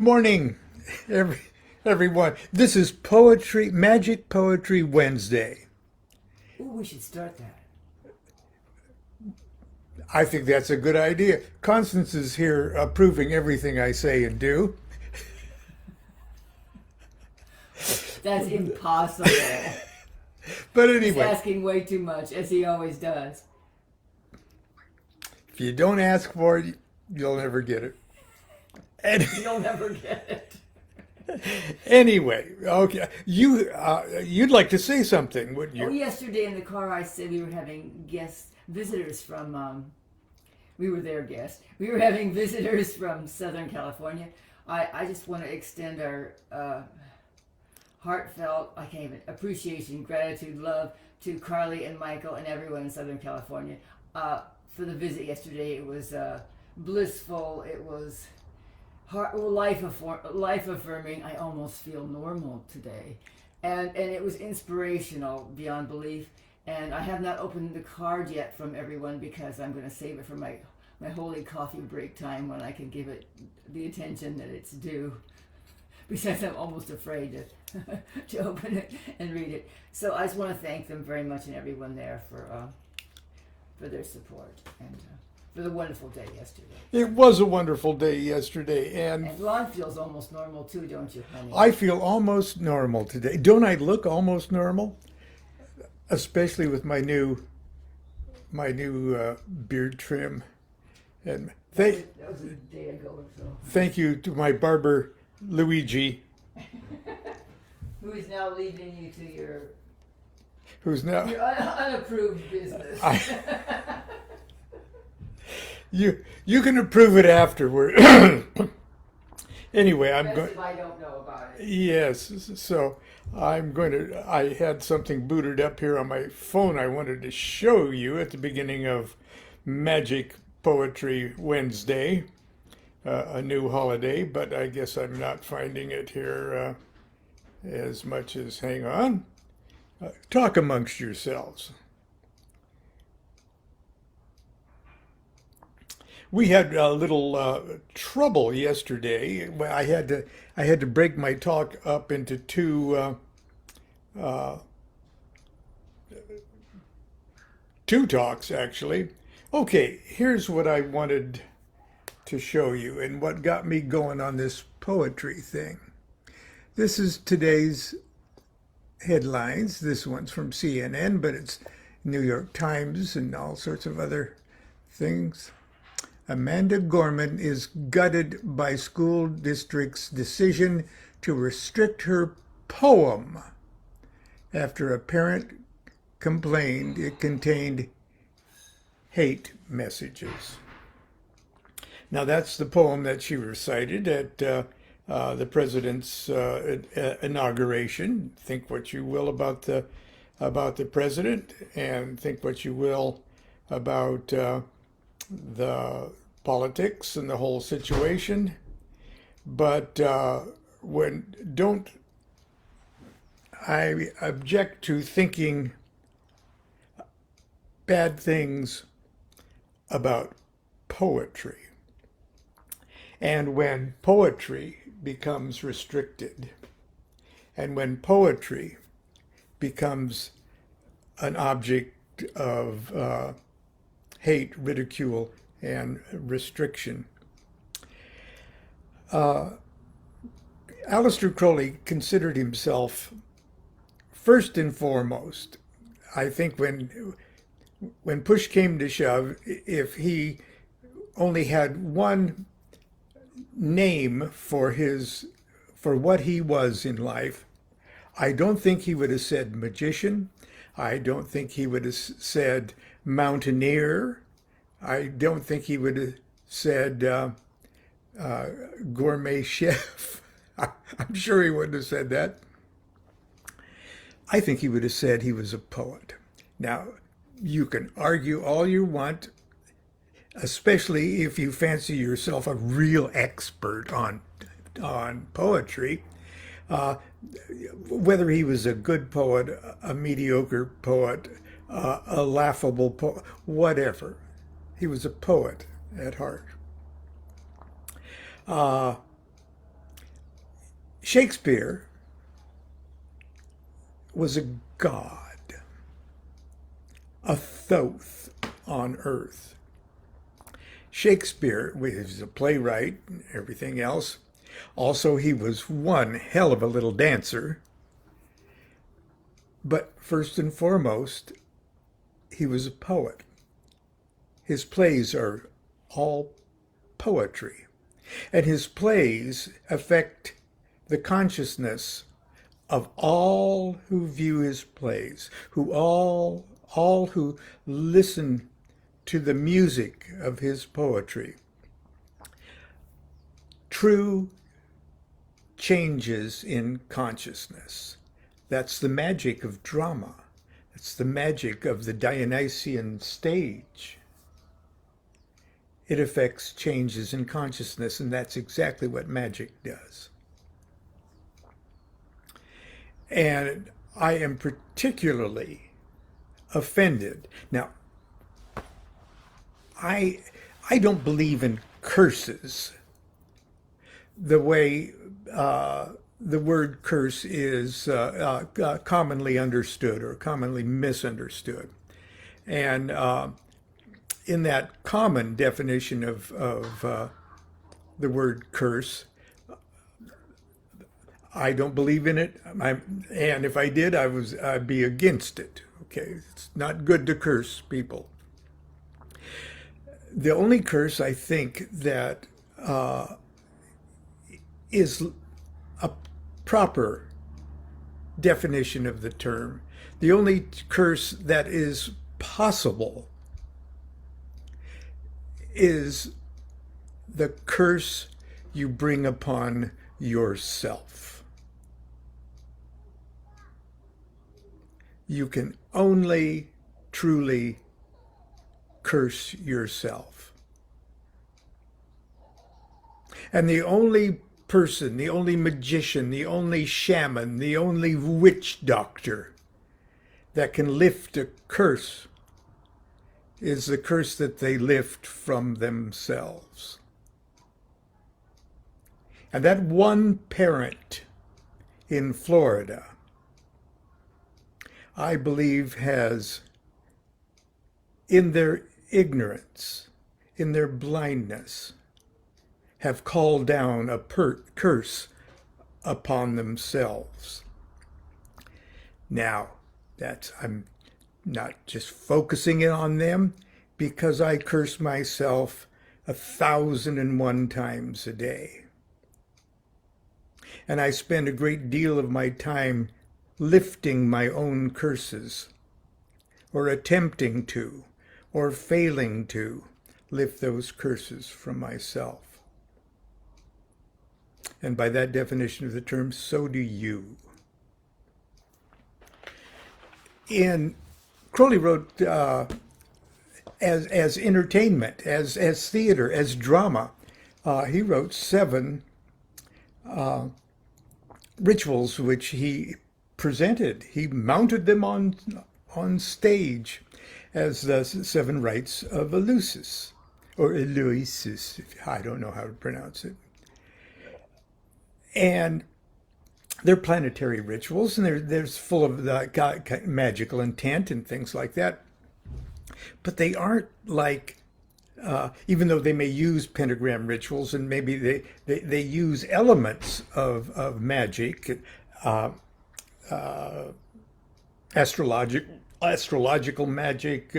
Morning, every, everyone. This is Magic Poetry Wednesday. Ooh, we should start that. I think that's a good idea. Constance is here approving everything I say and do. That's impossible. But He's anyway, asking way too much, as he always does. if you don't ask for it, you'll never get it. And You'll never get it. anyway, okay, you'd like to say something, wouldn't Oh, you? yesterday in the car, I said we were having visitors from. We were their guests. We were having visitors from Southern California. I just want to extend our heartfelt, I can't even, appreciation, gratitude, love to Carly and Michael and everyone in Southern California for the visit yesterday. It was blissful. It was life affirming. I almost feel normal today, and it was inspirational beyond belief. And I have not opened the card yet from everyone because I'm going to save it for my holy coffee break time when I can give it the attention that it's due. Besides, I'm almost afraid to open it and read it. So I just want to thank them very much and everyone there for their support and for the wonderful day yesterday. It was a wonderful day yesterday, and And Lon feels almost normal too, don't you, honey? I feel almost normal today. Don't I look almost normal? Especially with my new beard trim. And That was a day ago or so. thank you to my barber Luigi, Who is now leading you to who's now your unapproved business. you can approve it afterward. Anyway, I'm Best going. if I don't know about it. Yes, so I'm going to. I had something booted up here on my phone. I wanted to show you at the beginning of Magic Poetry Wednesday, a new holiday, but I guess I'm not finding it here as much as. Hang on. Talk amongst yourselves. We had a little trouble yesterday. Well, I had to break my talk up into two talks actually. Okay, here's what I wanted to show you and what got me going on this poetry thing. This is today's headlines. This one's from CNN, but it's New York Times and all sorts of other things. Amanda Gorman is gutted by school district's decision to restrict her poem after a parent complained it contained hate messages. Now, that's the poem that she recited at the president's inauguration. Think what you will about the president, and think what you will about the politics and the whole situation, but when don't I object to thinking bad things about poetry, and when poetry becomes restricted, and when poetry becomes an object of hate, ridicule, and restriction. Aleister Crowley considered himself first and foremost. I think when push came to shove, if he only had one name for what he was in life, I don't think he would have said magician. I don't think he would have said mountaineer. I don't think he would have said gourmet chef. I'm sure he wouldn't have said that. I think he would have said he was a poet. Now, you can argue all you want, especially if you fancy yourself a real expert on poetry. Whether he was a good poet, a mediocre poet, a laughable poet, whatever. He was a poet at heart. Shakespeare was a god, a thoth on earth. Shakespeare was a playwright and everything else. Also, he was one hell of a little dancer. But first and foremost, he was a poet. His plays are all poetry. And his plays affect the consciousness of all who view his plays, all who listen to the music of his poetry. True changes in consciousness. That's the magic of drama. That's the magic of the Dionysian stage. It affects changes in consciousness, and that's exactly what magic does. And I am particularly offended. Now, I don't believe in curses the way the word curse is commonly understood or commonly misunderstood. And in that common definition of the word curse, I don't believe in it. And if I did, I'd be against it. Okay, it's not good to curse people. The only curse I think that is a proper definition of the term, the only curse that is possible is the curse you bring upon yourself. You can only truly curse yourself. And the only person, the only magician, the only shaman, the only witch doctor that can lift a curse is the curse that they lift from themselves. And that one parent in Florida, I believe, has, in their ignorance, in their blindness, have called down a curse upon themselves. Now, I'm not just focusing it on them, because I curse myself 1,001 times a day. And I spend a great deal of my time lifting my own curses, or attempting to, or failing to lift those curses from myself. And by that definition of the term, so do you. Crowley wrote as entertainment, as theater, as drama. He wrote 7 rituals which he presented. He mounted them on stage as the 7 Rights of Elusives, or Elusives, I don't know how to pronounce it. And they're planetary rituals, and they're full of magical intent and things like that. But they aren't like, even though they may use pentagram rituals, and maybe they use elements of magic, astrological magic,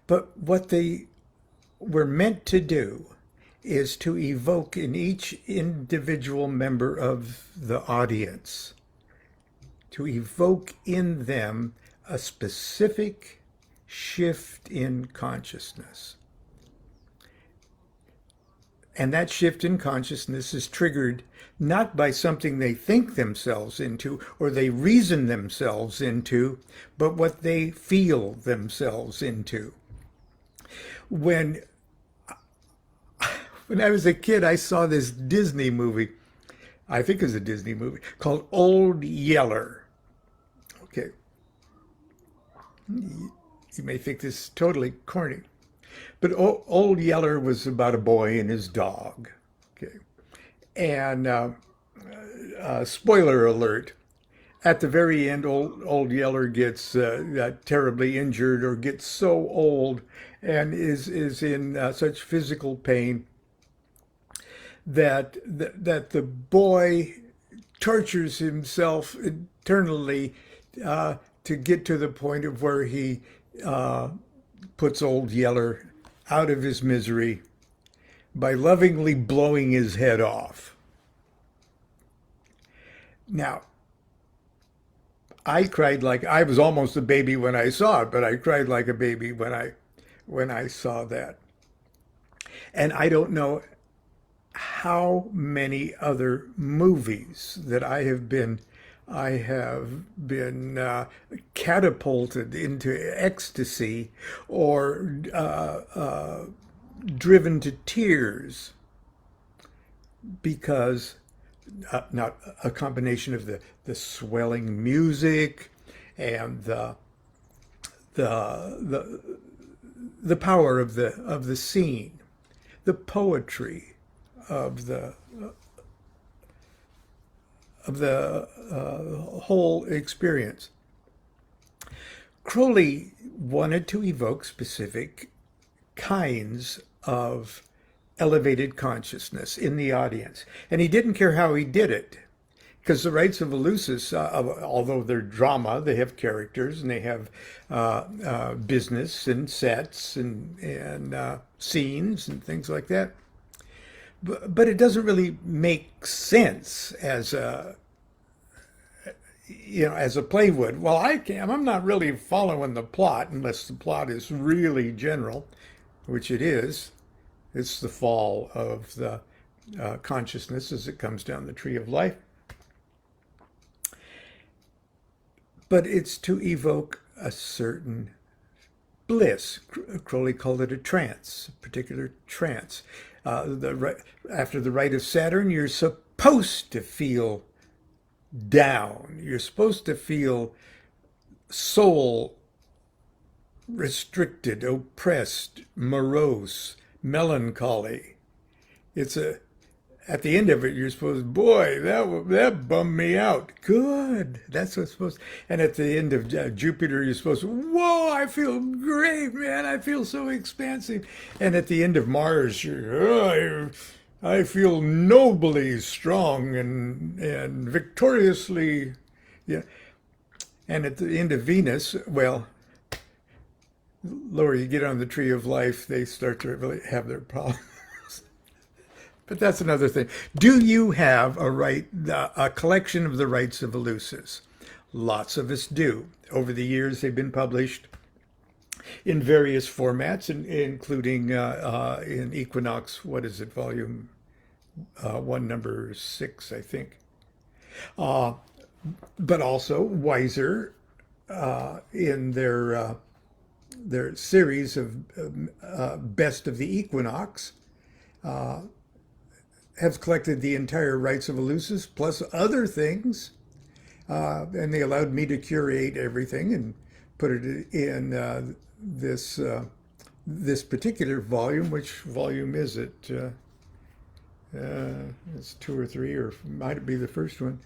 but what they were meant to do is to evoke in each individual member of the audience, to evoke in them a specific shift in consciousness. And that shift in consciousness is triggered not by something they think themselves into or they reason themselves into, but what they feel themselves into. When I was a kid, I saw this Disney movie, I think it was a Disney movie, called Old Yeller. Okay. You may think this is totally corny, but Old Yeller was about a boy and his dog. Okay. And spoiler alert, at the very end, old Yeller gets terribly injured or gets so old and is in such physical pain that the boy tortures himself eternally to get to the point of where he puts old Yeller out of his misery by lovingly blowing his head off. Now, I cried like I was almost a baby when I saw it, but I cried like a baby when I saw that. And I don't know how many other movies that I have been catapulted into ecstasy or driven to tears because not a combination of the swelling music and the power of the scene, the poetry of the whole experience. Crowley wanted to evoke specific kinds of elevated consciousness in the audience, and he didn't care how he did it, because the Rights of Elusives, although they're drama, they have characters and they have business and sets and scenes and things like that. But it doesn't really make sense as a play would. Well, I'm not really following the plot unless the plot is really general, which it is. It's the fall of the consciousness as it comes down the tree of life. But it's to evoke a certain bliss. Crowley called it a trance, a particular trance. After the rite of Saturn, you're supposed to feel down. You're supposed to feel soul restricted, oppressed, morose, melancholy. At the end of it, you're supposed, boy, that bummed me out. Good. That's what's supposed. And at the end of Jupiter, you're supposed to, whoa, I feel great, man. I feel so expansive. And at the end of Mars, I feel nobly strong and victoriously, yeah. And at the end of Venus, well, lower you get on the tree of life, they start to really have their problems. But that's another thing. Do you have a collection of the Rights of Elusives? Lots of us do. Over the years, they've been published in various formats, including in Equinox, what is it, volume 1, number 6, I think. But also Wiser in their series of Best of the Equinox. Have collected the entire Rights of Elusives plus other things, and they allowed me to curate everything and put it in this particular volume. Which volume is it? It's 2 or 3, or might be the first one,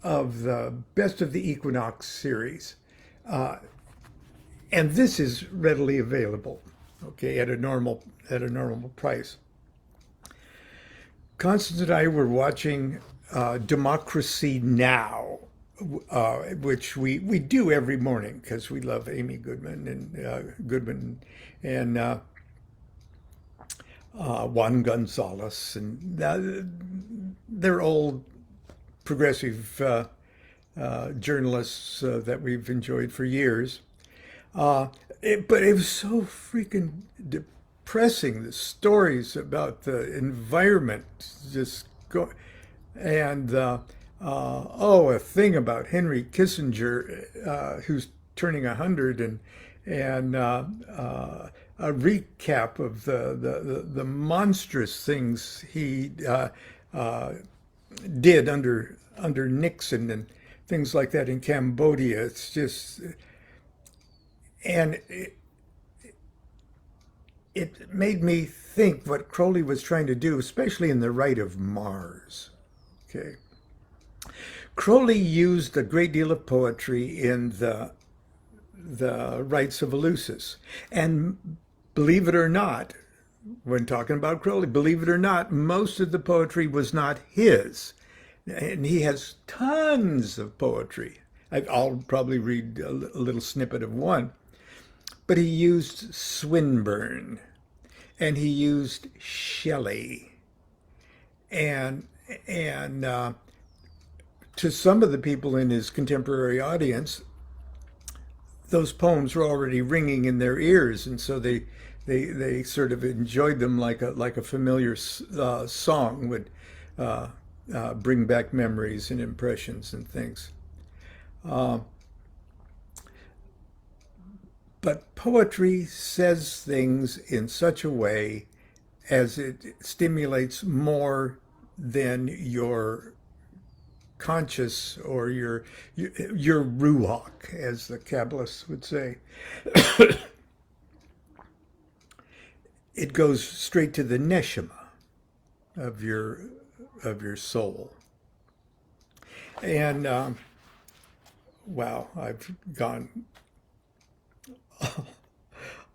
of the Best of the Equinox series, and this is readily available, okay, at a normal price. Constance and I were watching Democracy Now!, which we do every morning because we love Amy Goodman and Juan Gonzalez, and they're old progressive journalists that we've enjoyed for years. But it was so freaking depressing, the stories about the environment just go, and a thing about Henry Kissinger, who's turning 100, and a recap of the monstrous things he did under Nixon and things like that in Cambodia. It's just, and it made me think what Crowley was trying to do, especially in the Rite of Mars. Okay. Crowley used a great deal of poetry in the Rights of Elusives. And believe it or not, when talking about Crowley, believe it or not, most of the poetry was not his. And he has tons of poetry. I'll probably read a little snippet of one. But he used Swinburne, and he used Shelley, and to some of the people in his contemporary audience, those poems were already ringing in their ears, and so they sort of enjoyed them like a familiar song would bring back memories and impressions and things. But poetry says things in such a way as it stimulates more than your conscious or your ruach, as the Kabbalists would say. It goes straight to the neshama of your soul. And wow, I've gone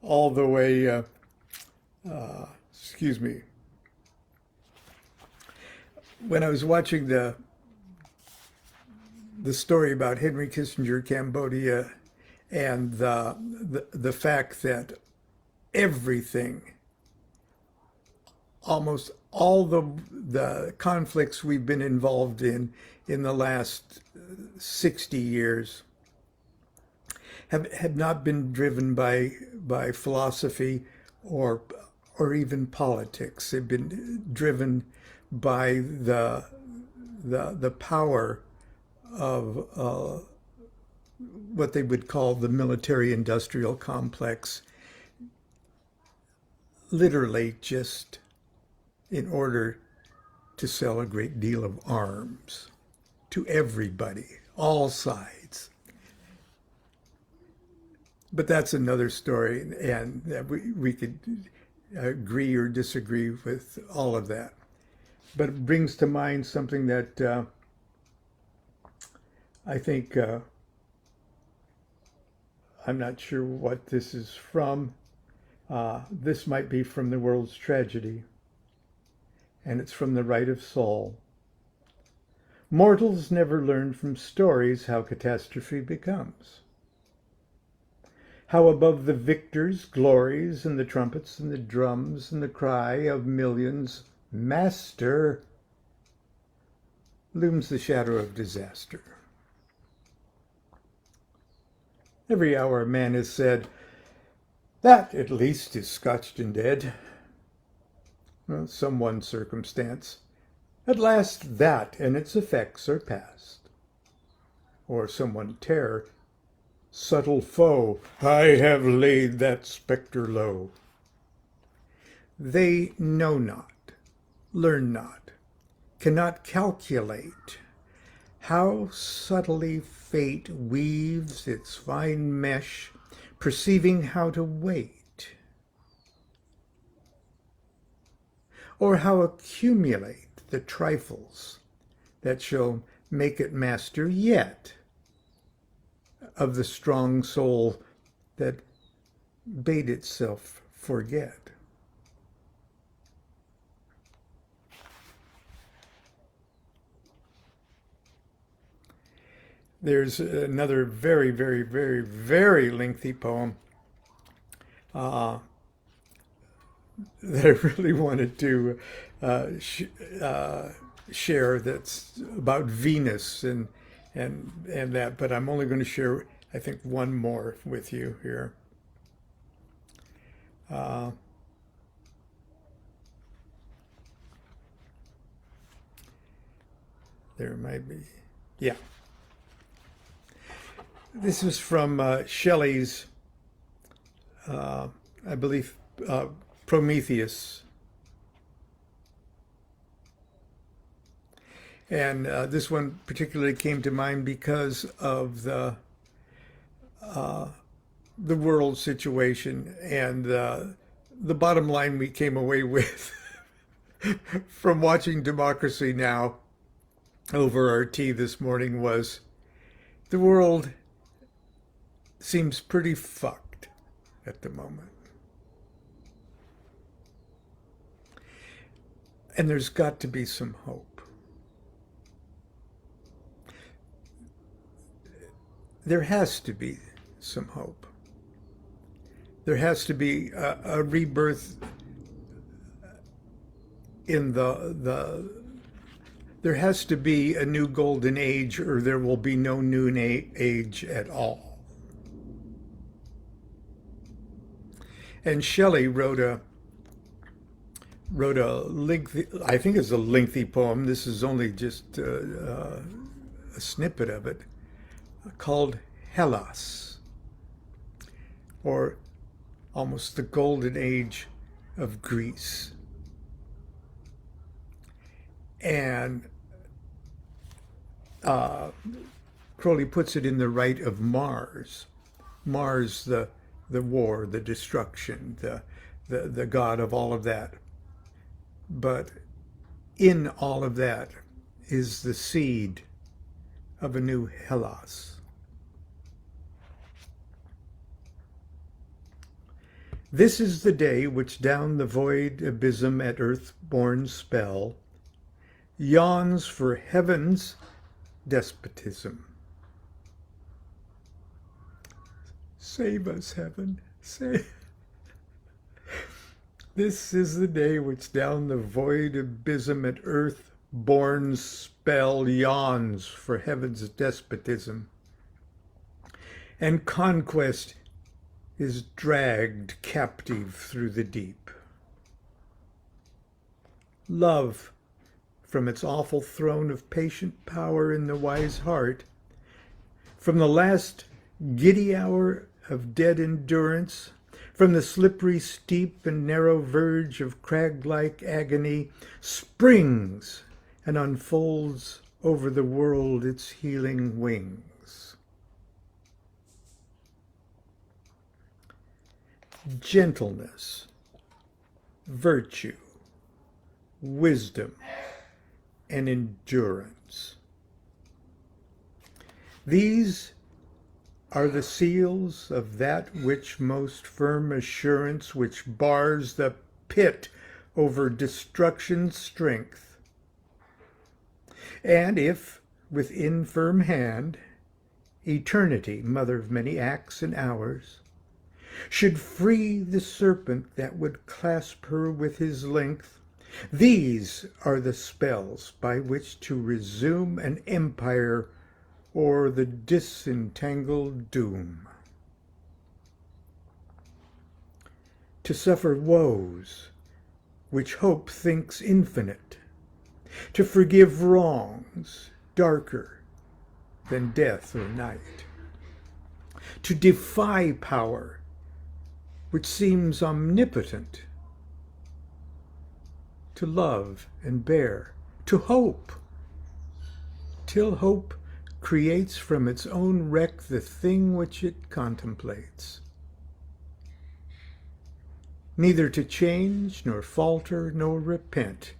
all the way. Excuse me. When I was watching the story about Henry Kissinger, Cambodia, and the fact that everything, almost all the conflicts we've been involved in the last 60 years have not been driven by philosophy or even politics. They've been driven by the power of what they would call the military-industrial complex, literally just in order to sell a great deal of arms to everybody, all sides. But that's another story, and we could agree or disagree with all of that. But it brings to mind something that I think, I'm not sure what this is from. This might be from the World's Tragedy, and it's from the Rite of Saul. Mortals never learn from stories how catastrophe becomes. How above the victor's glories and the trumpets and the drums and the cry of millions, Master, looms the shadow of disaster. Every hour man has said, that at least is scotched and dead. Well, some one circumstance, at last that and its effects are past. Or someone terror, subtle foe, I have laid that spectre low. They know not, learn not, cannot calculate how subtly fate weaves its fine mesh, perceiving how to wait, or how accumulate the trifles that shall make it master yet of the strong soul that bade itself forget. There's another very, very, very, very lengthy poem that I really wanted to share, that's about Venus and that, but I'm only going to share, I think, one more with you here. There might be, yeah. This is from Shelley's, I believe, Prometheus. And this one particularly came to mind because of the world situation and the bottom line we came away with from watching Democracy Now! Over our tea this morning was the world seems pretty fucked at the moment. And there's got to be some hope. There has to be some hope. There has to be a rebirth in there has to be a new golden age, or there will be no new age at all. And Shelley wrote a lengthy, I think it's a lengthy poem. This is only just a snippet of it, called Hellas, or almost the golden age of Greece. And Crowley puts it in the rite of Mars. Mars, the war, the destruction, the god of all of that. But in all of that is the seed of a new Hellas. This is the day which down the void abysm at earth-born spell yawns for heaven's despotism. Save us, heaven, save. This is the day which down the void abysm at earth-born spell yawns for heaven's despotism, and conquest is dragged captive through the deep. Love, from its awful throne of patient power in the wise heart, from the last giddy hour of dead endurance, from the slippery steep and narrow verge of crag-like agony, springs and unfolds over the world its healing wings. Gentleness, virtue, wisdom, and endurance. These are the seals of that which most firm assurance which bars the pit over destruction's strength. And if, with infirm hand, eternity, mother of many acts and hours, should free the serpent that would clasp her with his length, these are the spells by which to resume an empire o'er the disentangled doom. To suffer woes which hope thinks infinite, to forgive wrongs darker than death or night, to defy power which seems omnipotent, to love and bear, to hope, till hope creates from its own wreck the thing which it contemplates. Neither to change, nor falter, nor repent.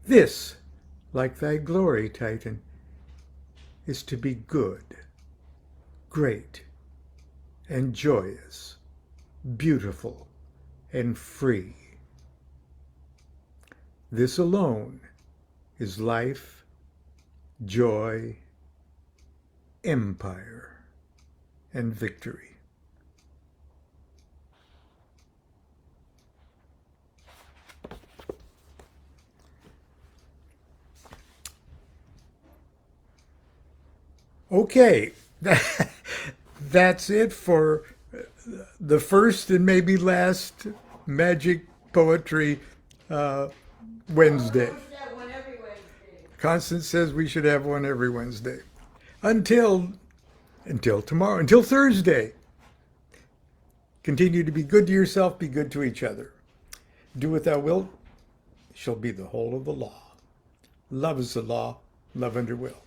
This, like thy glory, Titan, is to be good, great, and joyous, beautiful, and free. This alone is life, joy, empire, and victory. Okay, that's it for the first and maybe last Magick Poetry Wednesday. Constance says we should have one every Wednesday. Until tomorrow, until Thursday. Continue to be good to yourself, be good to each other. Do what thou wilt, shall be the whole of the law. Love is the law, love under will.